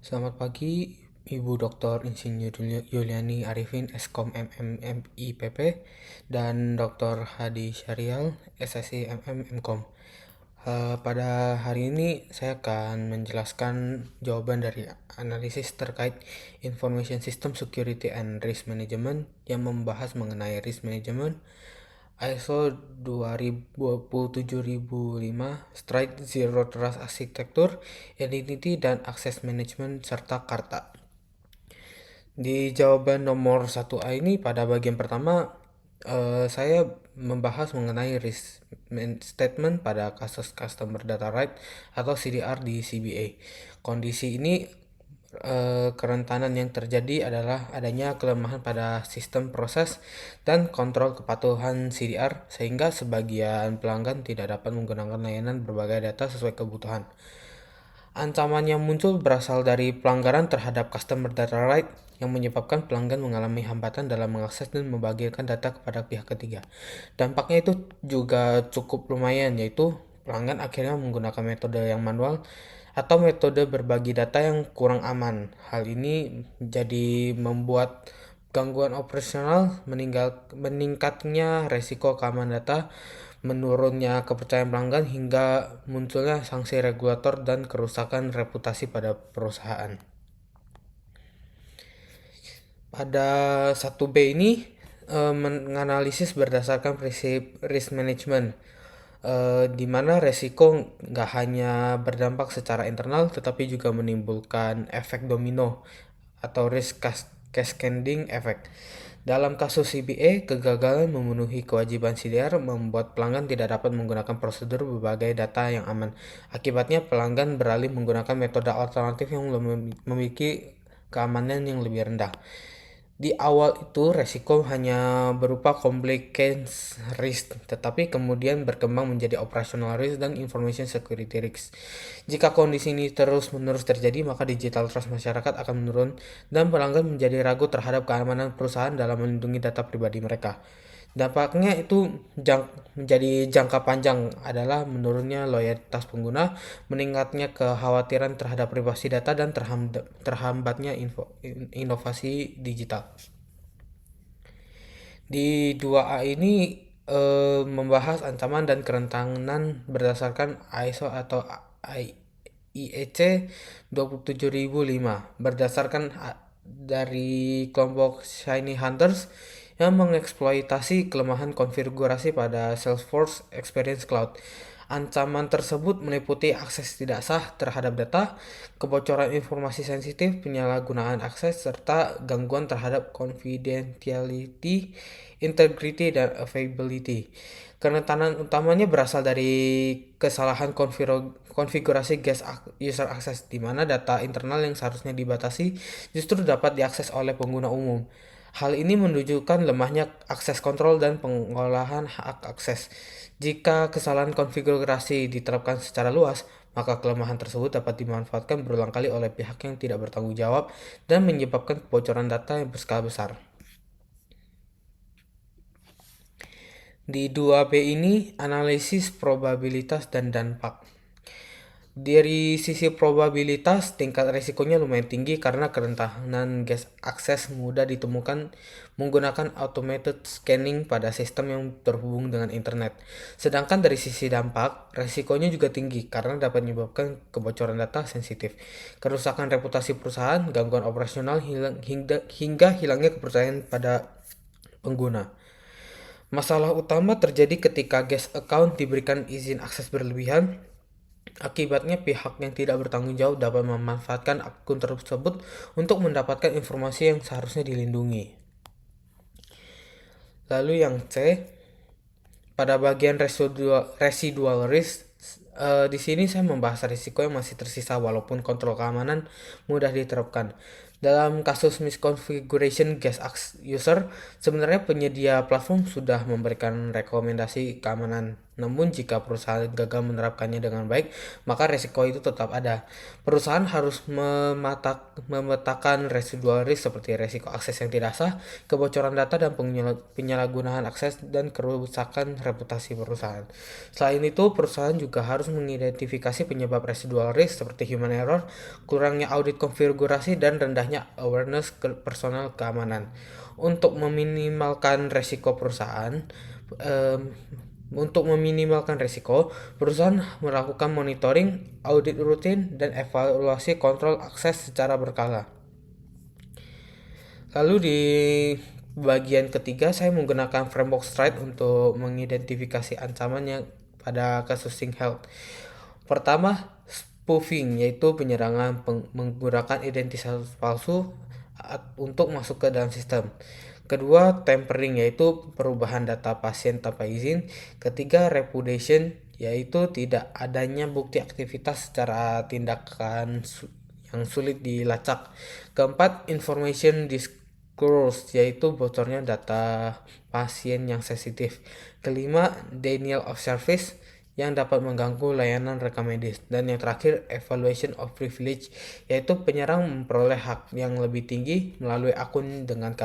Selamat pagi, Ibu Dr. Insinyur Yuliani Arifin, Eskom MMIPP, dan Dr. Hadi Syarial, SSI MMMkom. Pada hari ini saya akan menjelaskan jawaban dari analisis terkait Information System Security and Risk Management yang membahas mengenai risk management ISO 27005, Stride Zero Trust Architecture, Identity dan Access Management, serta Karta. Di jawaban nomor 1A ini pada bagian pertama, saya membahas mengenai risk statement pada kasus Customer Data Right atau CDR di CBA. Kondisi ini kerentanan yang terjadi adalah adanya kelemahan pada sistem proses dan kontrol kepatuhan CDR sehingga sebagian pelanggan tidak dapat menggunakan layanan berbagai data sesuai kebutuhan. Ancaman yang muncul berasal dari pelanggaran terhadap customer data right yang menyebabkan pelanggan mengalami hambatan dalam mengakses dan membagikan data kepada pihak ketiga. Dampaknya itu juga cukup lumayan, yaitu pelanggan akhirnya menggunakan metode yang manual atau metode berbagi data yang kurang aman. Hal ini jadi membuat gangguan operasional, meningkatnya resiko keamanan data, menurunnya kepercayaan pelanggan, hingga munculnya sanksi regulator dan kerusakan reputasi pada perusahaan. Pada 1B ini menganalisis berdasarkan prinsip risk management, di mana resiko nggak hanya berdampak secara internal tetapi juga menimbulkan efek domino atau risk cascading effect. Dalam kasus CBA, kegagalan memenuhi kewajiban CDR membuat pelanggan tidak dapat menggunakan prosedur berbagai data yang aman. Akibatnya, pelanggan beralih menggunakan metode alternatif yang memiliki keamanan yang lebih rendah. Di awal itu resiko hanya berupa compliance risk, tetapi kemudian berkembang menjadi operational risk dan information security risk. Jika kondisi ini terus-menerus terjadi, maka digital trust masyarakat akan menurun dan pelanggan menjadi ragu terhadap keamanan perusahaan dalam melindungi data pribadi mereka. Dampaknya itu menjadi jangka panjang adalah menurunnya loyalitas pengguna, meningkatnya kekhawatiran terhadap privasi data, dan terhambatnya inovasi digital. Di 2A ini membahas ancaman dan kerentanan berdasarkan ISO atau IEC 27005 berdasarkan dari kelompok Shiny Hunters yang mengeksploitasi kelemahan konfigurasi pada Salesforce Experience Cloud. Ancaman tersebut meliputi akses tidak sah terhadap data, kebocoran informasi sensitif, penyalahgunaan akses, serta gangguan terhadap confidentiality, integrity, dan availability. Kerentanan utamanya berasal dari kesalahan konfigurasi guest user access, di mana data internal yang seharusnya dibatasi justru dapat diakses oleh pengguna umum. Hal ini menunjukkan lemahnya akses kontrol dan pengolahan hak akses. Jika kesalahan konfigurasi diterapkan secara luas, maka kelemahan tersebut dapat dimanfaatkan berulang kali oleh pihak yang tidak bertanggung jawab dan menyebabkan kebocoran data yang berskala besar. Di 2B ini, analisis probabilitas dan dampak. Dari sisi probabilitas, tingkat risikonya lumayan tinggi karena kerentanan guest access mudah ditemukan menggunakan automated scanning pada sistem yang terhubung dengan internet. Sedangkan dari sisi dampak, risikonya juga tinggi karena dapat menyebabkan kebocoran data sensitif, kerusakan reputasi perusahaan, gangguan operasional, hingga hilangnya kepercayaan pada pengguna. Masalah utama terjadi ketika guest account diberikan izin akses berlebihan. Akibatnya, pihak yang tidak bertanggung jawab dapat memanfaatkan akun tersebut untuk mendapatkan informasi yang seharusnya dilindungi. Lalu yang C, pada bagian residual risk, di sini saya membahas risiko yang masih tersisa walaupun kontrol keamanan mudah diterapkan. Dalam kasus misconfiguration guest user, sebenarnya penyedia platform sudah memberikan rekomendasi keamanan. Namun jika perusahaan gagal menerapkannya dengan baik, maka resiko itu tetap ada. Perusahaan harus memetakan residual risk seperti resiko akses yang tidak sah, kebocoran data dan penyalahgunaan akses, dan kerusakan reputasi perusahaan. Selain itu, perusahaan juga harus mengidentifikasi penyebab residual risk seperti human error, kurangnya audit konfigurasi, dan rendahnya awareness personal keamanan. Untuk meminimalkan resiko perusahaan melakukan monitoring, audit rutin, dan evaluasi kontrol akses secara berkala. Lalu di bagian ketiga, saya menggunakan framework Stride untuk mengidentifikasi ancaman yang pada kasus sync health. Pertama, spoofing, yaitu penyerangan menggunakan identitas palsu untuk masuk ke dalam sistem. Kedua, tampering, yaitu perubahan data pasien tanpa izin. Ketiga, repudiation, yaitu tidak adanya bukti aktivitas secara tindakan yang sulit dilacak. Keempat, information disclosure, yaitu bocornya data pasien yang sensitif. Kelima, denial of service, yang dapat mengganggu layanan rekam medis. Dan yang terakhir, evaluation of privilege, yaitu penyerang memperoleh hak yang lebih tinggi melalui akun dengan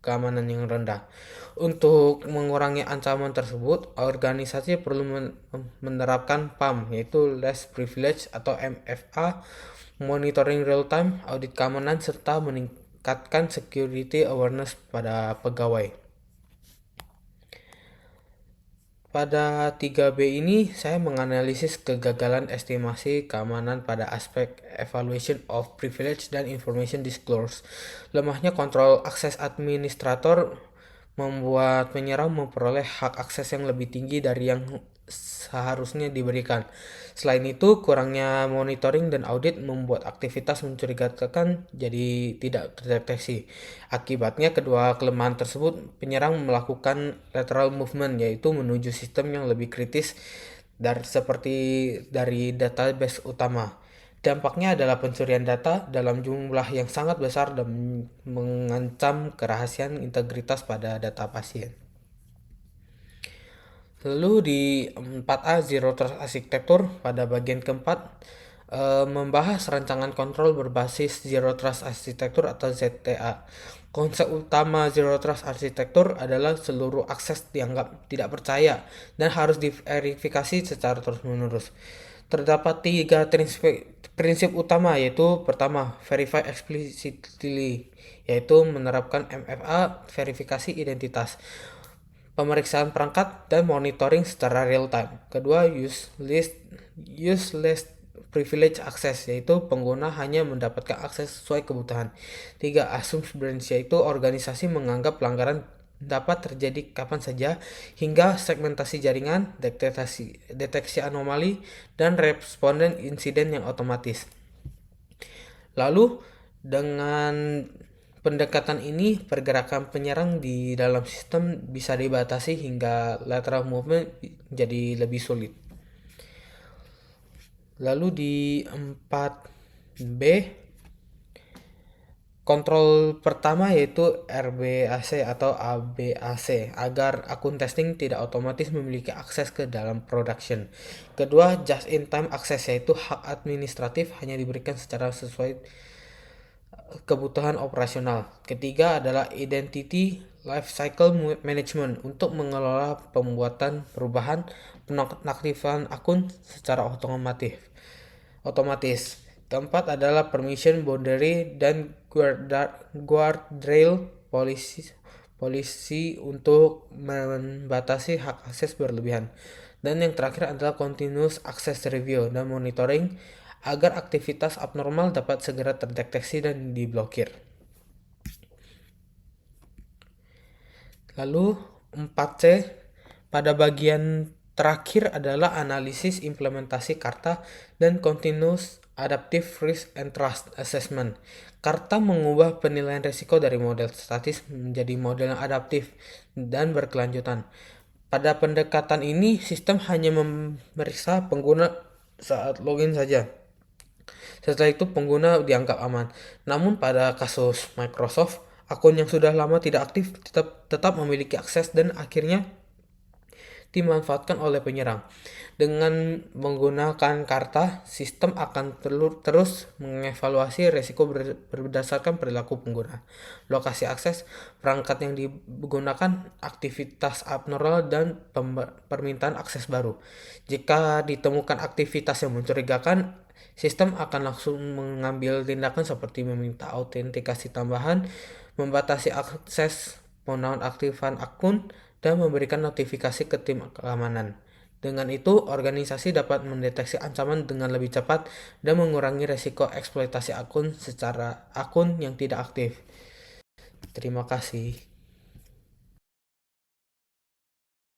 keamanan yang rendah. Untuk mengurangi ancaman tersebut, organisasi perlu menerapkan PAM, yaitu Less Privilege atau MFA, monitoring real time, audit keamanan, serta meningkatkan security awareness pada pegawai. Pada 3B ini, saya menganalisis kegagalan estimasi keamanan pada aspek evaluation of privilege dan information disclosure. Lemahnya kontrol akses administrator membuat penyerang memperoleh hak akses yang lebih tinggi dari yang seharusnya diberikan. Selain itu, kurangnya monitoring dan audit membuat aktivitas mencurigakan jadi tidak terdeteksi. Akibatnya, kedua kelemahan tersebut, penyerang melakukan lateral movement, yaitu menuju sistem yang lebih kritis dari database utama. Dampaknya adalah pencurian data dalam jumlah yang sangat besar dan mengancam kerahasiaan integritas pada data pasien. Lalu di 4A Zero Trust Architecture pada bagian keempat membahas rancangan kontrol berbasis Zero Trust Architecture atau ZTA. Konsep utama Zero Trust Architecture adalah seluruh akses dianggap tidak percaya dan harus diverifikasi secara terus-menerus. Terdapat 3 prinsip utama, yaitu pertama, verify explicitly, yaitu menerapkan MFA, verifikasi identitas, pemeriksaan perangkat, dan monitoring secara real time. Kedua, useless privilege access, yaitu pengguna hanya mendapatkan akses sesuai kebutuhan. 3. Assumptions, yaitu organisasi menganggap pelanggaran dapat terjadi kapan saja, hingga segmentasi jaringan, deteksi anomali, dan responden insiden yang otomatis. Lalu, dengan pendekatan ini, pergerakan penyerang di dalam sistem bisa dibatasi hingga lateral movement jadi lebih sulit. Lalu di 4B, kontrol pertama yaitu RBAC atau ABAC, agar akun testing tidak otomatis memiliki akses ke dalam production. Kedua, just-in-time access, yaitu hak administratif hanya diberikan secara sesuai kebutuhan operasional. Ketiga adalah identity lifecycle management, untuk mengelola pembuatan perubahan penonaktifan akun secara otomatis. Keempat adalah permission boundary dan guardrail policy untuk membatasi hak akses berlebihan. Dan yang terakhir adalah continuous access review dan monitoring, agar aktivitas abnormal dapat segera terdeteksi dan diblokir. Lalu 4C, pada bagian terakhir adalah analisis implementasi Karta dan Continuous Adaptive Risk and Trust Assessment. Karta mengubah penilaian risiko dari model statis menjadi model yang adaptif dan berkelanjutan. Pada pendekatan ini, sistem hanya memeriksa pengguna saat login saja. Setelah itu pengguna dianggap aman. Namun pada kasus Microsoft, akun yang sudah lama tidak aktif tetap memiliki akses dan akhirnya dimanfaatkan oleh penyerang. Dengan menggunakan Karta, sistem akan terus mengevaluasi risiko berdasarkan perilaku pengguna, lokasi akses, perangkat yang digunakan, aktivitas abnormal, dan permintaan akses baru. Jika ditemukan aktivitas yang mencurigakan, sistem akan langsung mengambil tindakan seperti meminta autentikasi tambahan, membatasi akses penonaktifan akun, dan memberikan notifikasi ke tim keamanan. Dengan itu, organisasi dapat mendeteksi ancaman dengan lebih cepat dan mengurangi risiko eksploitasi akun yang tidak aktif. Terima kasih.